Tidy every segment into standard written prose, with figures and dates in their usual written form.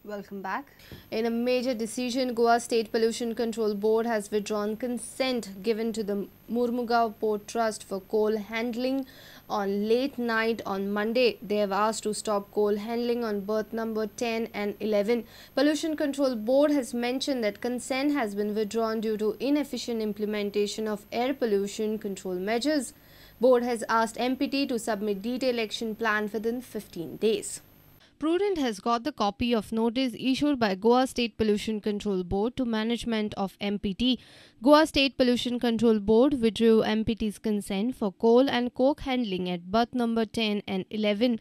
Welcome back. In a major decision, Goa State Pollution Control Board has withdrawn consent given to the Murmugaon Port Trust for coal handling on late night on Monday. They have asked to stop coal handling on berth number 10 and 11. Pollution Control Board has mentioned that consent has been withdrawn due to inefficient implementation of air pollution control measures. Board has asked MPT to submit detailed action plan within 15 days. Prudent has got the copy of notice issued by Goa State Pollution Control Board to management of MPT. Goa State Pollution Control Board withdrew MPT's consent for coal and coke handling at berth number 10 and 11.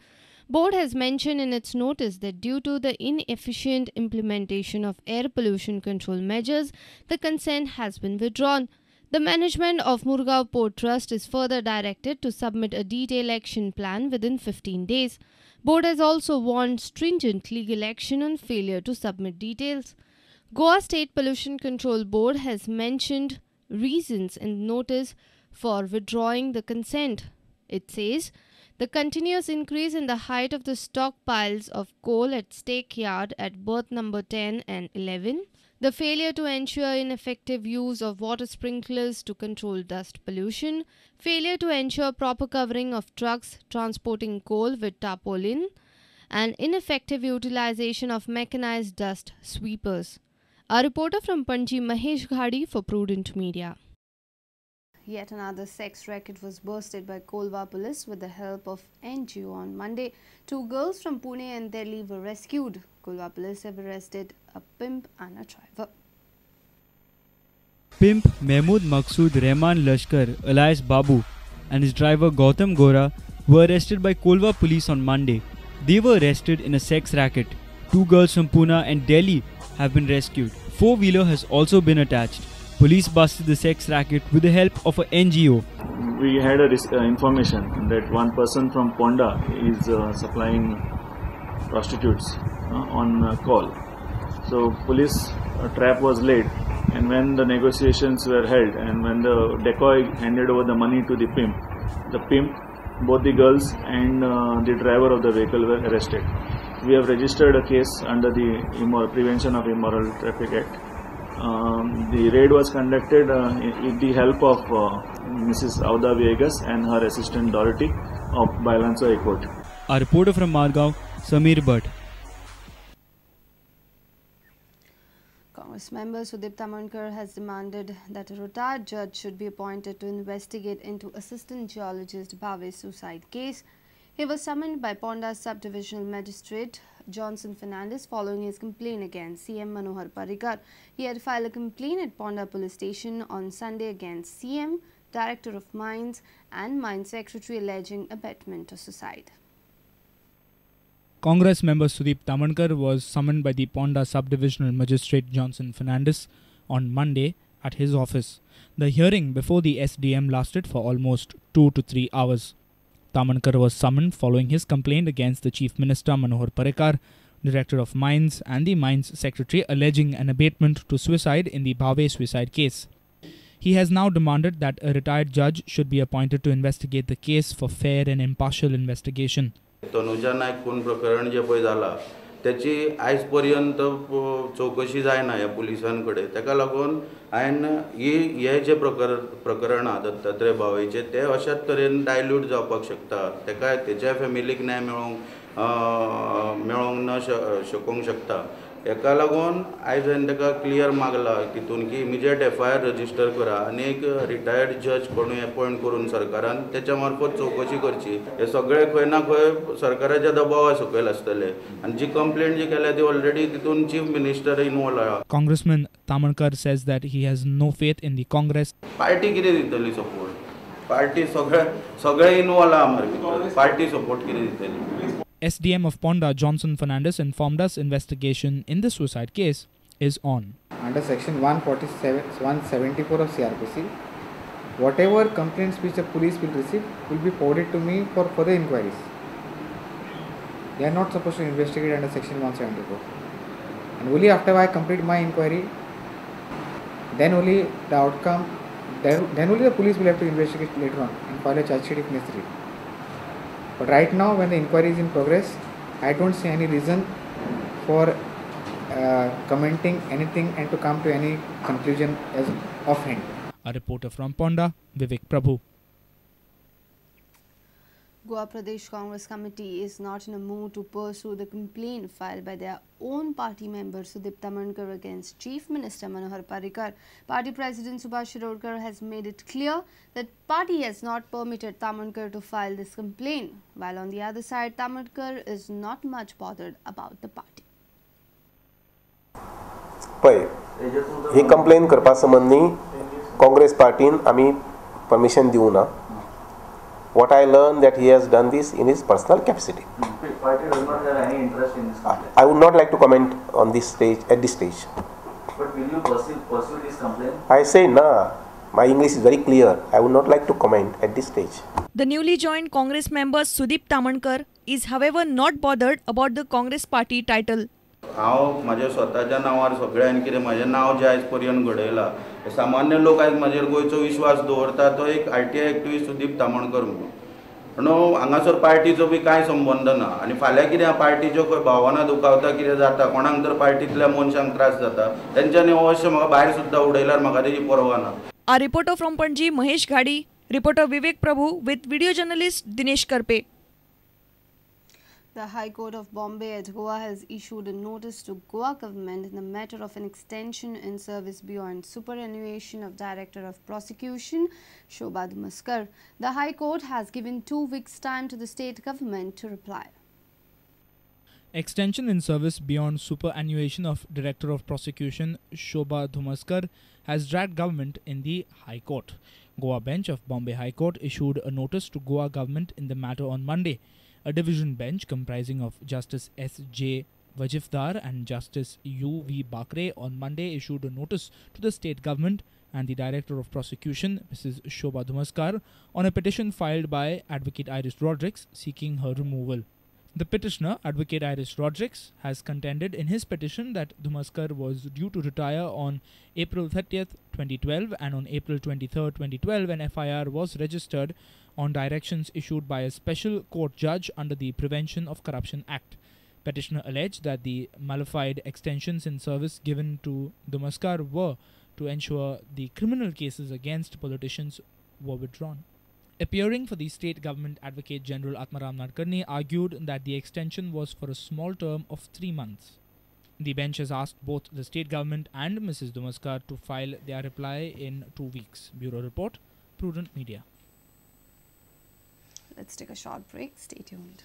Board has mentioned in its notice that due to the inefficient implementation of air pollution control measures, the consent has been withdrawn. The management of Murmugaon Port Trust is further directed to submit a detailed action plan within 15 days. Board has also warned stringent legal action on failure to submit details. Goa State Pollution Control Board has mentioned reasons in notice for withdrawing the consent. It says, the continuous increase in the height of the stockpiles of coal at stake yard at berth number 10 and 11, the failure to ensure ineffective use of water sprinklers to control dust pollution, failure to ensure proper covering of trucks transporting coal with tarpaulin, and ineffective utilization of mechanized dust sweepers. A reporter from Panji, Mahesh Ghadi for Prudent Media. Yet another sex racket was busted by Colva Police with the help of NGO on Monday. 2 girls from Pune and Delhi were rescued. Colva Police have arrested a pimp and a driver. Pimp Mahmood Maqsood Rahman Lashkar alias Babu and his driver Gautam Gora were arrested by Colva Police on Monday. They were arrested in a sex racket. 2 girls from Pune and Delhi have been rescued. 4-wheeler has also been attached. Police busted the sex racket with the help of an NGO. We had information that one person from Ponda is supplying prostitutes on call. So police trap was laid, and when the negotiations were held and when the decoy handed over the money to the pimp, both the girls and the driver of the vehicle were arrested. We have registered a case under the Prevention of Immoral Traffic Act. The raid was conducted with the help of Mrs. Auda Viegas and her assistant Dorothy of Bailanso Airport. A reporter from Margao, Samir Bhatt. Congress member Sudip Tamankar has demanded that a retired judge should be appointed to investigate into Assistant Geologist Bhave's suicide case. He was summoned by Ponda Sub-Divisional Magistrate Johnson Fernandez following his complaint against CM Manohar Parrikar. He had filed a complaint at Ponda Police Station on Sunday against CM, Director of Mines and Mines Secretary alleging abetment of suicide. Congress member Sudip Tamankar was summoned by the Ponda Sub-Divisional Magistrate Johnson Fernandez on Monday at his office. The hearing before the SDM lasted for almost 2 to 3 hours. Tamankar was summoned following his complaint against the Chief Minister Manohar Parrikar, Director of Mines and the Mines Secretary alleging an abatement to suicide in the Bhave suicide case. He has now demanded that a retired judge should be appointed to investigate the case for fair and impartial investigation. Tanuja नायक खून प्रकरण जे पळय जाला त्याची आयज पर्यंत चौकशी जायना ह्या पुलिसांकडे ताका लागून हायन हे जे प्रकरण आहा दत्तात्रय भावेचे ते अशाच तरेन डायल्यूट जावपाक शकता ताका तेच्या फॅमिलीक न्याय मेळोंक न शकूंक शकता हेका लागून आयज हांवें ताका क्लियर मागला तितून की इमिजिएट FIR रजिस्टर करा आनी एक रिटायर्ड जज कोणूय अपॉयंट करून सरकारान त्याच्या मार्फत चौकशी करची हे सगळे खंय ना खंय सरकाराच्या दबावा सकयल आसतले आनी जी कंप्लेंट जी केल्या ती ऑलरेडी तितून चीफ मिनिस्टर इन्वॉल्व आहा. Congressman Tamankar says that he has no faith in the Congress. Party कितें दितली सपोर्ट पार्टी सगळे इन्वॉल्व आहा मरे पार्टी सपोर्ट कितें दितली. SDM of Ponda Johnson Fernandez informed us investigation in the suicide case is on. Under section 174 of CRPC, whatever complaints which the police will receive will be forwarded to me for further inquiries. They are not supposed to investigate under section 174. And only after I complete my inquiry, then only the outcome, then only the police will have to investigate later on and file a charge sheet if necessary. But right now, when the inquiry is in progress, I don't see any reason for commenting anything and to come to any conclusion as offhand. A reporter from Ponda, Vivek Prabhu. Goa Pradesh Congress Committee is not in a mood to pursue the complaint filed by their own party member Sudip Tamankar against Chief Minister Manohar Parrikar. Party President Subhash Shirokar has made it clear that party has not permitted Tamankar to file this complaint, while on the other side Tamankar is not much bothered about the party. पळय ही complain करपा संबंधी काँग्रेस पार्टीन आमी permission दिवं ना. What I learned that he has done this in his personal capacity. Party does not have any interest in this complaint. I would not like to comment on this stage at this stage. But will you pursue this complaint? I say no. My English is very clear. I would not like to comment at this stage. The newly joined Congress member Sudip Tamankar is however not bothered about the Congress party title. हांव म्हाज्या स्वताच्या नांवार सगळ्यांनी कितें म्हाजें नांव जें आयज पर्यंत घडयलां सामान्य लोक आयज म्हाजेर गोंयचो विश्वास दवरता तो एक RTI एक्टिविस्ट सुदीप तामणकर म्हणून. म्हणून हांगासर पार्टीचो बी कांय संबंद ना आनी फाल्यां कितें पार्टीच्यो खंय भावना दुखावता कितें जाता कोणाक जर पार्टींतल्या मनशांक त्रास जाता तेंच्यांनी अवश्य म्हाका भायर सुद्दां उडयल्यार म्हाका तेजी पर्वा ना. A reporter from Panji, Mahesh Ghadi, reporter Vivek Prabhu with video journalist Dinesh Karpe. The High Court of Bombay at Goa has issued a notice to Goa government in the matter of an extension in service beyond superannuation of Director of Prosecution Shobha Dhumaskar. The High Court has given 2 weeks' time to the state government to reply. Extension in service beyond superannuation of Director of Prosecution Shobha Dhumaskar has dragged government in the High Court. Goa bench of Bombay High Court issued a notice to Goa government in the matter on Monday. A division bench comprising of Justice S.J. Vajifdar and Justice U.V. Bakre on Monday issued a notice to the state government and the Director of Prosecution, Mrs. Shobha Dhumaskar, on a petition filed by Advocate Iris Rodrigues seeking her removal. The petitioner, Advocate Iris Rodrigues, has contended in his petition that Dhumaskar was due to retire on April 30th, 2012 and on April 23rd, 2012 an FIR was registered on directions issued by a special court judge under the Prevention of Corruption Act. Petitioner alleged that the malified extensions in service given to Dhumaskar were to ensure the criminal cases against politicians were withdrawn. Appearing for the state government, Advocate General Atmaram Nadkarni argued that the extension was for a small term of 3 months. The bench has asked both the state government and Mrs. Dhumaskar to file their reply in 2 weeks. Bureau Report, Prudent Media. Let's take a short break. Stay tuned.